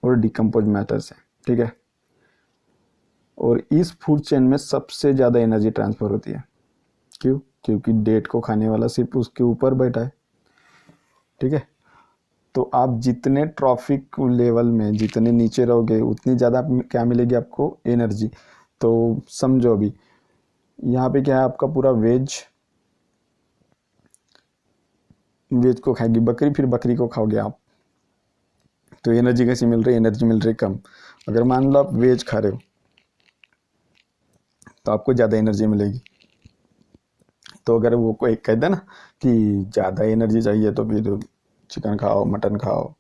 और डिकम्पोज मैटर से, ठीक है। और इस फूड चेन में सबसे ज़्यादा एनर्जी ट्रांसफ़र होती है, क्यों, क्योंकि डेट को खाने वाला सिर्फ उसके ऊपर बैठा है, ठीक है। तो आप जितने ट्रॉफिक लेवल में जितने नीचे रहोगे उतनी ज़्यादा क्या मिलेगी आपको, एनर्जी। तो समझो अभी यहाँ पे क्या है, आपका पूरा वेज को खाएगी बकरी, फिर बकरी को खाओगे आप, तो एनर्जी कैसी मिल रही है, एनर्जी मिल रही है कम। अगर मान लो आप वेज खा रहे हो तो आपको ज़्यादा एनर्जी मिलेगी। तो अगर वो कोई कहते ना कि ज़्यादा एनर्जी चाहिए तो फिर चिकन खाओ, मटन खाओ,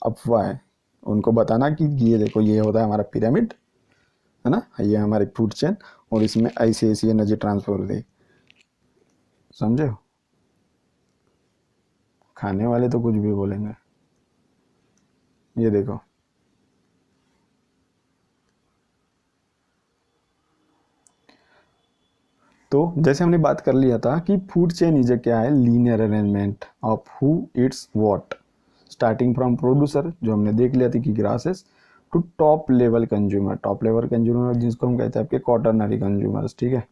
अफवाह है। उनको बताना कि ये देखो ये होता है हमारा पिरामिड, है ना, ये हमारी फूड चेन, और इसमें ऐसी ऐसी एनर्जी ट्रांसफर हो रही, समझे हो। खाने वाले तो कुछ भी बोलेंगे, ये देखो। तो जैसे हमने बात कर लिया था कि फूड चेन इज क्या है, linear arrangement of who it's what, starting from producer, जो हमने देख लिया था कि grasses, to top level consumer, top level consumer जिसको हम कहते हैं आपके क्वार्टरनरी कंज्यूमर्स, ठीक है।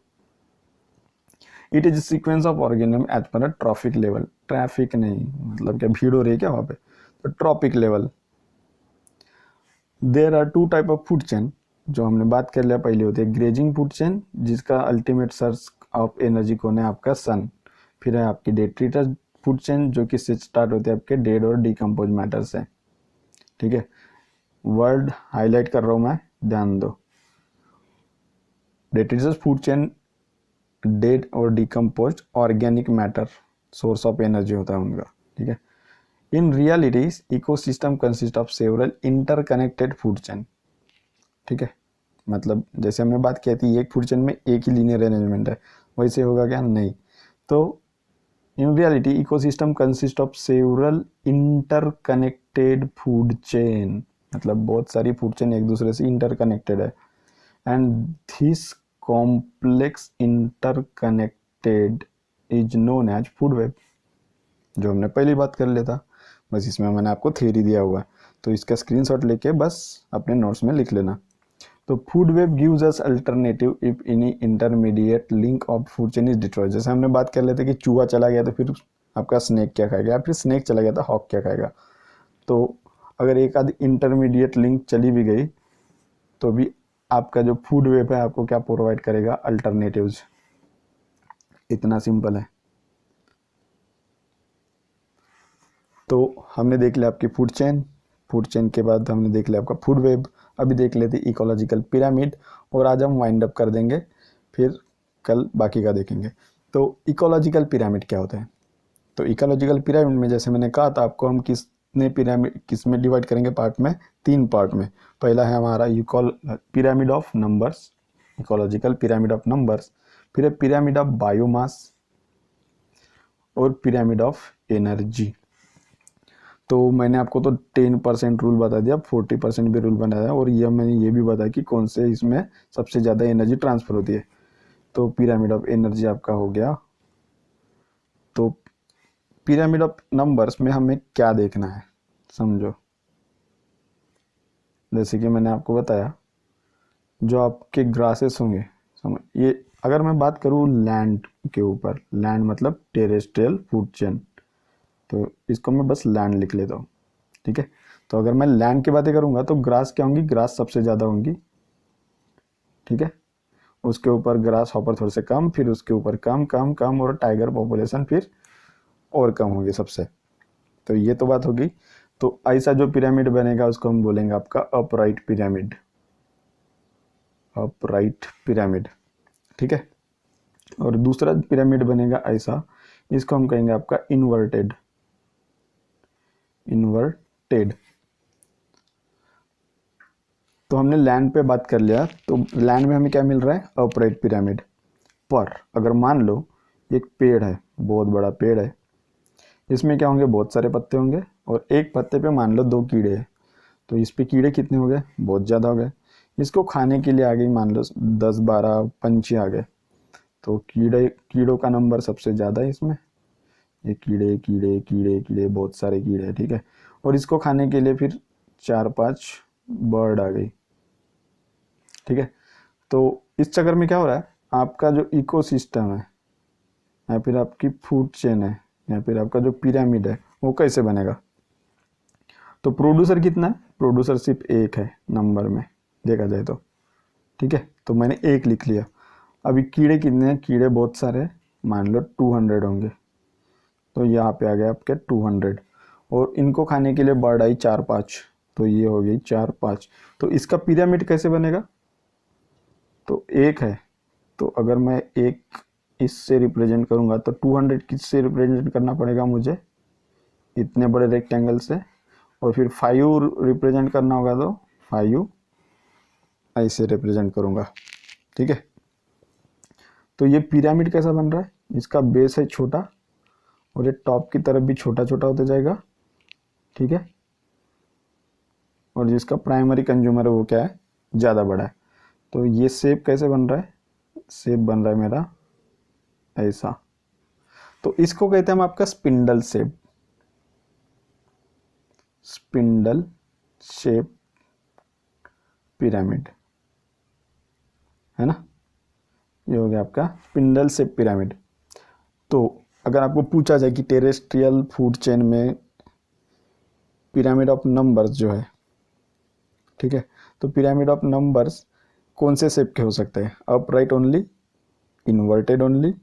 It is sequence of organism as per trophic level, traffic नहीं मतलब क्या भीड़ हो रही है क्या वहाँ पे, तो trophic level. There are two type of food chain, जो हमने बात कर लिया पहले, होती है ग्रेजिंग फूड चेन जिसका अल्टीमेट सोर्स ऑफ एनर्जी कौन है, आपका सन। फिर है आपकी डेट्रिटस फूड चेन जो कि स्टार्ट होती है आपके डेड और डिकम्पोज मैटर से, ठीक है। वर्ड हाईलाइट कर रहा हूँ मैं, ध्यान दो। डेट्रिटस फूड चेन डेड और decompose organic matter source of energy होता है उनका, ठीक है। In realities ecosystem consist of several interconnected food chain, ठीक है। मतलब जैसे हमने बात की थी एक फूड चेन में एक ही लीनियर अरेंजमेंट है, वैसे होगा क्या, नहीं। तो in reality ecosystem consist of several interconnected food chain, मतलब बहुत सारी फूड चेन एक दूसरे से इंटरकनेक्टेड है। And this complex interconnected is known as food web, जो हमने पहली बात कर लिया था, बस इसमें मैंने आपको थ्योरी दिया हुआ है, तो इसका स्क्रीनशॉट लेके बस अपने नोट्स में लिख लेना। तो food web gives us alternative if any intermediate link of food chain is destroyed. जैसे हमने बात कर लेते कि चूहा चला गया तो फिर आपका स्नेक क्या खाएगा, या फिर स्नेक चला गया तो हॉक क्या खाएगा। तो अगर एक आध इंटरमीडिएट लिंक चली भी गई तो भी आपका जो फूड वेब है आपको क्या प्रोवाइड करेगा, अल्टरनेटिव्स। इतना सिंपल है। तो हमने देख लिया आपकी फूड चेन, फूड चेन के बाद हमने देख लिया आपका फूड वेब, अभी देख लेते इकोलॉजिकल पिरामिड, और आज हम वाइंड अप कर देंगे, फिर कल बाकी का देखेंगे। तो इकोलॉजिकल पिरामिड क्या होता है, तो इकोलॉजिकल पिरामिड में जैसे मैंने कहा था आपको, हम किस में डिवाइड करेंगे, पार्ट में, 3 पार्ट में। पहला है हमारा pyramid of numbers, ecological pyramid of numbers, फिर है पिरामिड ऑफ बायोमास, और पिरामिड ऑफ एनर्जी। तो मैंने आपको तो 10% रूल बता दिया, 40% भी रूल बनाया, और ये मैंने ये भी बताया कि कौन से इसमें सबसे ज़्यादा एनर्जी ट्रांसफ़र होती है। तो पिरामिड ऑफ एनर्जी आपका हो गया। तो पिरामिड ऑफ नंबर्स में हमें क्या देखना है, समझो। जैसे कि मैंने आपको बताया जो आपके ग्रासेस होंगे, समझ ये, अगर मैं बात करूँ लैंड के ऊपर, लैंड मतलब टेरेस्ट्रियल फूड चेन, तो इसको मैं बस लैंड लिख लेता हूँ, ठीक है। तो अगर मैं लैंड की बातें करूंगा तो ग्रास क्या होंगी, ग्रास सबसे ज़्यादा होंगी, ठीक है। उसके ऊपर ग्रास हॉपर थोड़े से कम, फिर उसके ऊपर कम कम कम, और टाइगर पॉपुलेशन फिर और कम होगी सबसे। तो ये तो बात होगी। तो ऐसा जो पिरामिड बनेगा उसको हम बोलेंगे आपका अपराइट पिरामिड, अपराइट पिरामिड, ठीक है। और दूसरा पिरामिड बनेगा ऐसा, इसको हम कहेंगे आपका इन्वर्टेड, इन्वर्टेड। तो हमने लैंड पे बात कर लिया, तो लैंड में हमें क्या मिल रहा है, अपराइट पिरामिड। पर अगर मान लो एक पेड़ है, बहुत बड़ा पेड़ है, इसमें क्या होंगे, बहुत सारे पत्ते होंगे, और एक पत्ते पे मान लो 2 कीड़े हैं, तो इस पे कीड़े कितने हो गए, बहुत ज़्यादा हो गए। इसको खाने के लिए आ गई मान लो 10-12 पंछी आ गए, तो कीड़ों का नंबर सबसे ज़्यादा है इसमें। ये कीड़े कीड़े कीड़े कीड़े, बहुत सारे कीड़े हैं, ठीक है। और इसको खाने के लिए फिर 4-5 बर्ड आ गई, ठीक है। तो इस चक्कर में क्या हो रहा है, आपका जो इकोसिस्टम है या फिर आपकी फूड चेन है या फिर आपका जो पिरामिड है वो कैसे बनेगा। तो प्रोड्यूसर कितना है, प्रोड्यूसर सिर्फ एक है नंबर में देखा जाए तो, ठीक है। तो मैंने एक लिख लिया। अभी कीड़े कितने हैं, कीड़े बहुत सारे हैं, मान लो 200 होंगे, तो यहाँ पे आ गया आपके 200। और इनको खाने के लिए बर्ड आई 4-5, तो ये हो गई 4-5। तो इसका पिरामिड कैसे बनेगा, तो एक है, तो अगर मैं एक इससे रिप्रेजेंट करूंगा तो 200 किससे रिप्रेजेंट करना पड़ेगा मुझे, इतने बड़े रेक्टेंगल से। और फिर 5 रिप्रेजेंट करना होगा तो 5 ऐसे रिप्रेजेंट करूंगा, ठीक है। तो ये पिरामिड कैसा बन रहा है, इसका बेस है छोटा और ये टॉप की तरफ भी छोटा छोटा होता जाएगा, ठीक है। और जिसका प्राइमरी कंज्यूमर है वो क्या है, ज़्यादा बड़ा है। तो ये शेप कैसे बन रहा है, शेप बन रहा है मेरा ऐसा। तो इसको कहते हैं हम आपका spindle shape, spindle shape pyramid, है ना। ये हो गया आपका स्पिंडल शेप पिरामिड। तो अगर आपको पूछा जाए कि टेरेस्ट्रियल फूड चेन में पिरामिड ऑफ नंबर्स जो है, ठीक है, तो पिरामिड ऑफ नंबर्स कौन से शेप के हो सकते हैं, upright only, inverted only,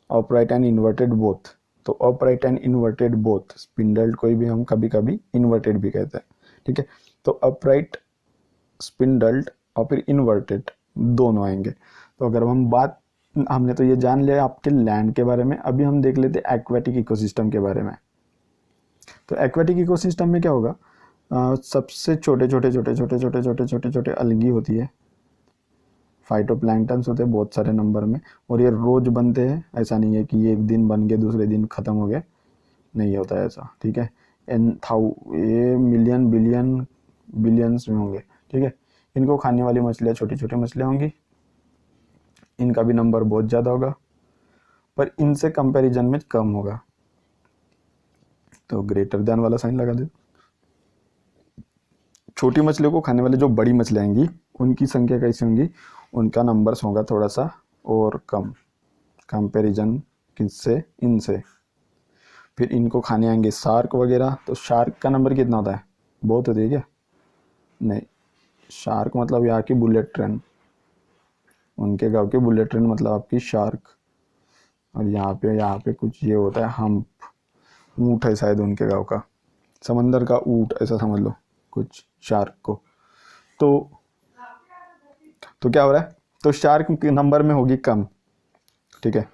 upright and inverted both. तो upright and inverted both, spindle कोई भी हम कभी कभी इन्वर्टेड भी कहते हैं, ठीक है। तो अपराइट, स्पिंडल्ड और फिर इन्वर्टेड दोनों आएंगे। तो अगर हम बात, हमने तो ये जान लिया आपके लैंड के बारे में, अभी हम देख लेते हैं एक्वेटिक इकोसिस्टम के बारे में। तो एक्वेटिक इकोसिस्टम में क्या होगा, सबसे छोटे छोटे छोटे छोटे छोटे छोटे छोटे छोटे अलगी होती है, फाइटोप्लैंक्टन्स होते हैं बहुत सारे नंबर में, और ये रोज बनते हैं, ऐसा नहीं है कि ये एक दिन बन गए दूसरे दिन खत्म हो गए, नहीं होता है ऐसा, ठीक है। ये मिलियन बिलियन बिलियंस में होंगे, ठीक है। इनको खाने वाली मछलियाँ छोटी छोटी मछलियाँ होंगी, इनका भी नंबर बहुत ज़्यादा होगा, पर इनसे कंपैरिजन में कम होगा। तो ग्रेटर देन वाला साइन लगा दे। छोटी मछलियों को खाने वाले जो बड़ी मछलियाँ आएंगी उनकी संख्या कैसी होंगी, उनका नंबर्स होगा थोड़ा सा और कम, कंपैरिजन किससे, इनसे। फिर इनको खाने आएंगे शार्क वगैरह, तो शार्क का नंबर कितना होता है, बहुत होती है क्या, नहीं। शार्क मतलब यहाँ की बुलेट ट्रेन, उनके गांव की बुलेट ट्रेन मतलब आपकी शार्क। और यहाँ पे कुछ ये होता है हम्प, ऊँट है शायद उनके गांव का, समंदर का ऊँट ऐसा समझ लो कुछ शार्क को। तो क्या हो रहा है, तो शार्क के नंबर में होगी कम, ठीक है।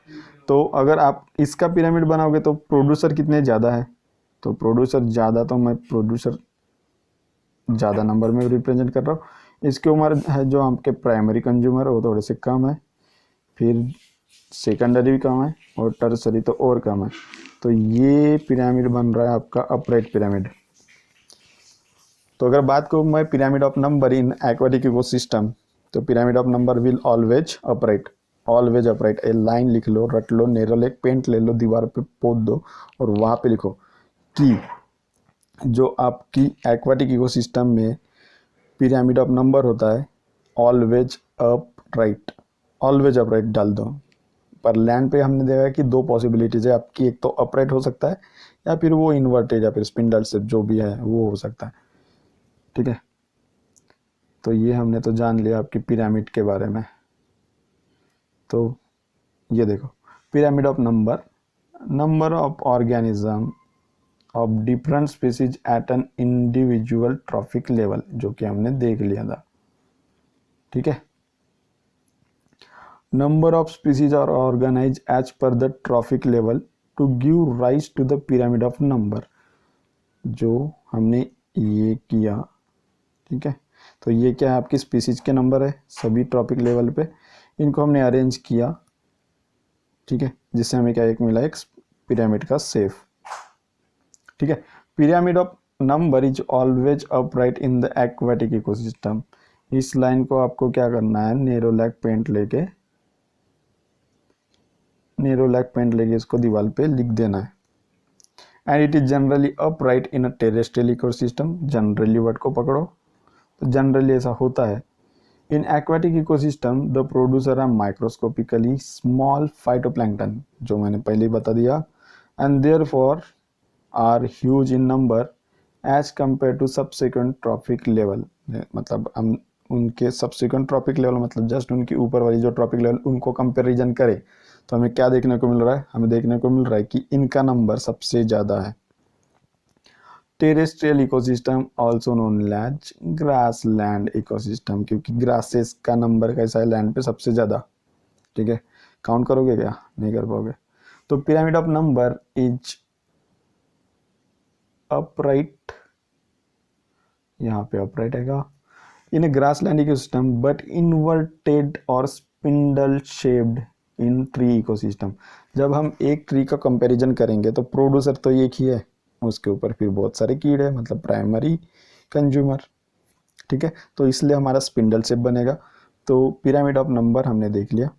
तो अगर आप इसका पिरामिड बनाओगे तो प्रोड्यूसर कितने ज़्यादा है, तो प्रोड्यूसर ज़्यादा, तो मैं प्रोड्यूसर ज़्यादा नंबर में रिप्रेजेंट कर रहा हूँ। इसके उम्र है जो आपके प्राइमरी कंज्यूमर है वो थोड़े से कम है, फिर सेकेंडरी भी कम है और टर्सरी तो और कम है। तो ये पिरामिड बन रहा है आपका अपराइट पिरामिड। तो अगर बात करूँ मैं pyramid of number in aquatic ecosystem, तो pyramid of number will always upright, always upright. A line लिख लो, रट लो, नेरल एक पेंट ले लो, दीवार पे पोत दो और वहाँ पे लिखो कि जो आपकी एक्वेटिक इकोसिस्टम में पिरामिड ऑफ नंबर होता है ऑलवेज अपराइट, ऑलवेज अपराइट डाल दो। पर लैंड पे हमने देखा कि 2 पॉसिबिलिटीज है आपकी, एक तो अपराइट हो सकता है या फिर वो इन्वर्टेड या फिर स्पिंडल शेप जो भी है वो हो सकता है, ठीक है। तो ये हमने तो जान लिया आपकी पिरामिड के बारे में। तो ये देखो, pyramid of number of organism of different species at an individual trophic level, जो कि हमने देख लिया था, ठीक है। Number of species are organize as per the trophic level to give rise to the pyramid of number, जो हमने ये किया, ठीक है। तो ये क्या है, आपकी स्पीसीज के नंबर है सभी ट्रॉपिक लेवल पे, इनको हमने अरेंज किया, ठीक है, जिससे हमें क्या एक मिला, एक पिरामिड का शेप, ठीक है। Pyramid of number is always upright in the aquatic ecosystem. इस लाइन को आपको क्या करना है, नेरो लैक पेंट लेके इसको दीवार पे लिख देना है। And it is generally upright in a terrestrial ecosystem. Generally word को पकड़ो, तो जनरली ऐसा होता है। In aquatic ecosystem the producer are microscopically small phytoplankton, जो मैंने पहले ही बता दिया, and therefore are huge in number as compare to subsequent trophic level. मतलब हम उनके सब्सिक्वेंट ट्रॉपिक लेवल मतलब जस्ट उनकी ऊपर वाली जो ट्रॉपिक लेवल, उनको कंपेरिजन करें तो हमें क्या देखने को मिल रहा है, हमें देखने को मिल रहा है कि इनका नंबर सबसे ज़्यादा है। Terrestrial ecosystem also known as grassland ecosystem, क्योंकि ग्रासेस का नंबर कैसा है लैंड पे सबसे ज़्यादा, ठीक है। काउंट करोगे क्या, नहीं कर पाओगे। तो pyramid of number is upright, यहाँ पे अपराइट आएगा, इन ए ग्रासलैंड इकोसिस्टम बट इन्वर्टेड और spindle shaped in tree ecosystem. जब हम एक ट्री का कंपैरिजन करेंगे तो प्रोड्यूसर तो एक ही है, उसके ऊपर फिर बहुत सारे कीड़े, मतलब प्राइमरी कंज्यूमर, ठीक है। तो इसलिए हमारा स्पिंडल शेप बनेगा। तो पिरामिड ऑफ नंबर हमने देख लिया,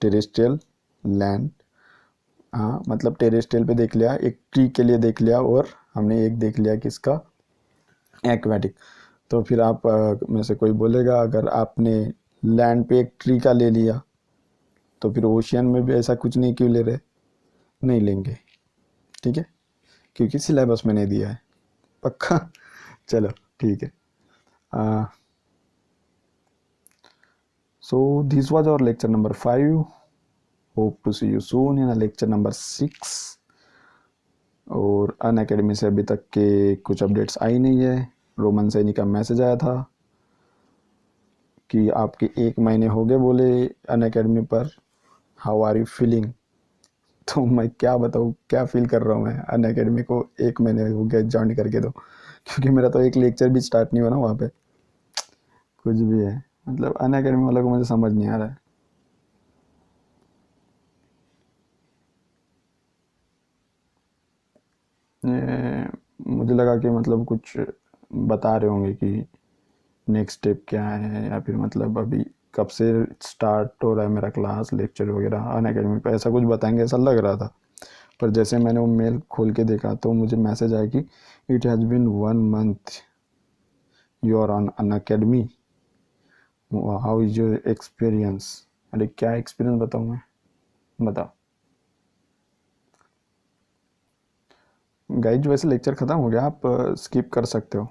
टेरेस्ट्रियल, लैंड, हाँ मतलब टेरेस्ट्रियल पे देख लिया, एक ट्री के लिए देख लिया, और हमने एक देख लिया किसका, एक्वेटिक। तो फिर आप में से कोई बोलेगा अगर आपने लैंड पे एक ट्री का ले लिया तो फिर ओशियन में भी ऐसा कुछ नहीं क्यों ले रहे, नहीं लेंगे, ठीक है, क्योंकि सिलेबस में नहीं दिया है, पक्का। चलो ठीक है। So this was our lecture number 5। Hope to see you soon in lecture number 6। और अनअकैडमी से अभी तक के कुछ अपडेट्स आई नहीं है। रोमन सैनी का मैसेज आया था कि आपके 1 महीने हो गए बोले अनअकैडमी पर, हाउ आर यू फीलिंग। तो मैं क्या बताऊँ क्या फील कर रहा हूँ मैं, अनअकैडमी को 1 महीने हो गया ज्वाइन करके, तो क्योंकि मेरा तो एक लेक्चर भी स्टार्ट नहीं हुआ ना वहाँ पे, कुछ भी है, मतलब अनअकैडमी वालों को मुझे समझ नहीं आ रहा है। मुझे लगा कि मतलब कुछ बता रहे होंगे कि नेक्स्ट स्टेप क्या है, या फिर मतलब अभी कब से स्टार्ट हो रहा है मेरा क्लास लेक्चर वगैरह अनअकैडमी पे, ऐसा कुछ बताएंगे ऐसा लग रहा था। पर जैसे मैंने वो मेल खोल के देखा तो मुझे मैसेज आया कि it has been 1 month you are on Unacademy, how is your experience. अरे क्या एक्सपीरियंस बताऊँ मैं, बताओ। गाइज वैसे लेक्चर ख़त्म हो गया, आप स्किप कर सकते हो।